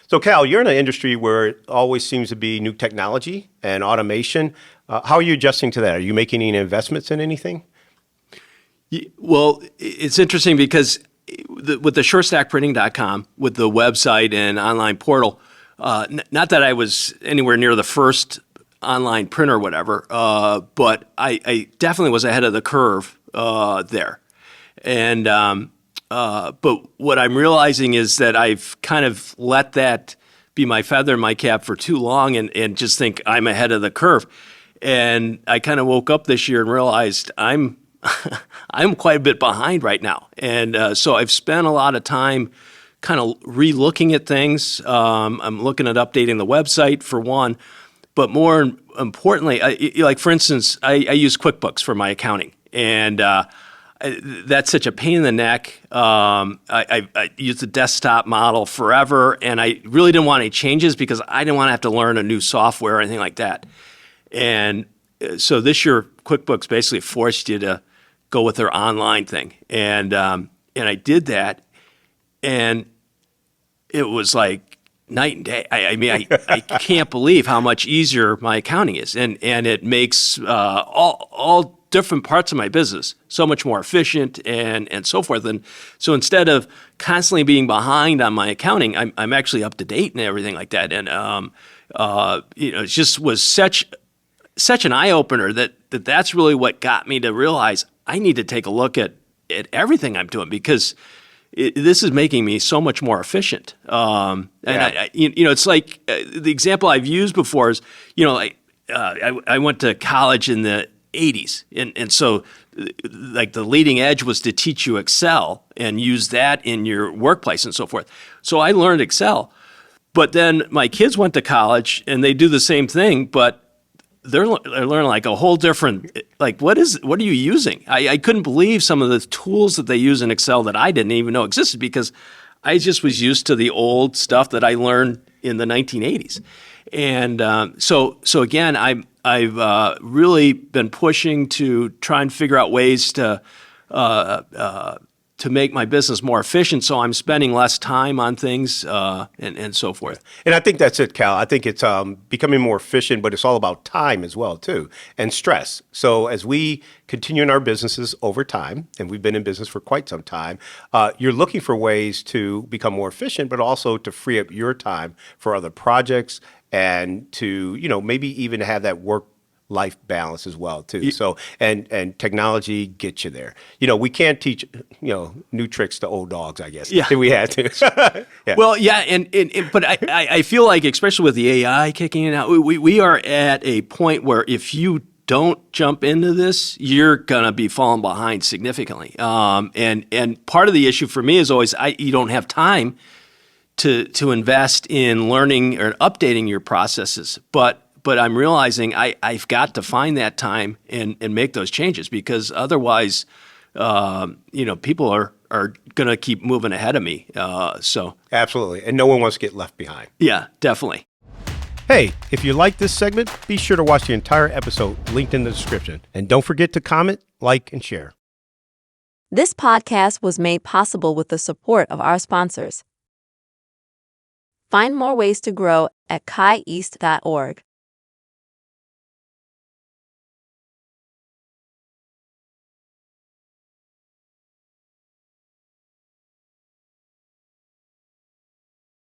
So, Cal, you're in an industry where it always seems to be new technology and automation. How are you adjusting to that? Are you making any investments in anything? Well, it's interesting because with the SureStackPrinting.com, with the website and online portal, not that I was anywhere near the first online printer or whatever, but I definitely was ahead of the curve there. And but what I'm realizing is that I've kind of let that be my feather in my cap for too long and just think I'm ahead of the curve. And I kind of woke up this year and realized I'm quite a bit behind right now. And so I've spent a lot of time kind of re-looking at things. I'm looking at updating the website for one, but more importantly, like for instance, I use QuickBooks for my accounting, and that's such a pain in the neck. I used the desktop model forever, and I really didn't want any changes because I didn't want to have to learn a new software or anything like that. And so this year, QuickBooks basically forced you to go with their online thing, and I did that, and it was like night and day. I mean, I can't believe how much easier my accounting is, and it makes all different parts of my business so much more efficient and so forth. And so instead of constantly being behind on my accounting, I'm actually up to date and everything like that. And it just was such an eye opener that's really what got me to realize I need to take a look at everything I'm doing because this is making me so much more efficient. And it's like the example I've used before is, I went to college in the 80s. And so like the leading edge was to teach you Excel and use that in your workplace and so forth. So I learned Excel. But then my kids went to college and they do the same thing, but they're learning like a whole different, like, what are you using? I couldn't believe some of the tools that they use in Excel that I didn't even know existed because I just was used to the old stuff that I learned in the 1980s. And so again, I've really been pushing to try and figure out ways to make my business more efficient, so I'm spending less time on things and so forth. And I think that's it, Cal. I think it's becoming more efficient, but it's all about time as well, too, and stress. So as we continue in our businesses over time, and we've been in business for quite some time, you're looking for ways to become more efficient, but also to free up your time for other projects and to, maybe even have that work-life balance as well, too. So, and technology gets you there. We can't teach, new tricks to old dogs, I guess. Yeah. We had to. Yeah. Well, yeah, but I feel like, especially with the AI kicking in out, we are at a point where if you don't jump into this, you're gonna be falling behind significantly. And part of the issue for me is always you don't have time to invest in learning or updating your processes, but I'm realizing I've got to find that time and make those changes because otherwise, people are going to keep moving ahead of me. So absolutely, and no one wants to get left behind. Yeah, definitely. Hey, if you like this segment, be sure to watch the entire episode linked in the description, and don't forget to comment, like, and share. This podcast was made possible with the support of our sponsors. Find more ways to grow at chieast.org.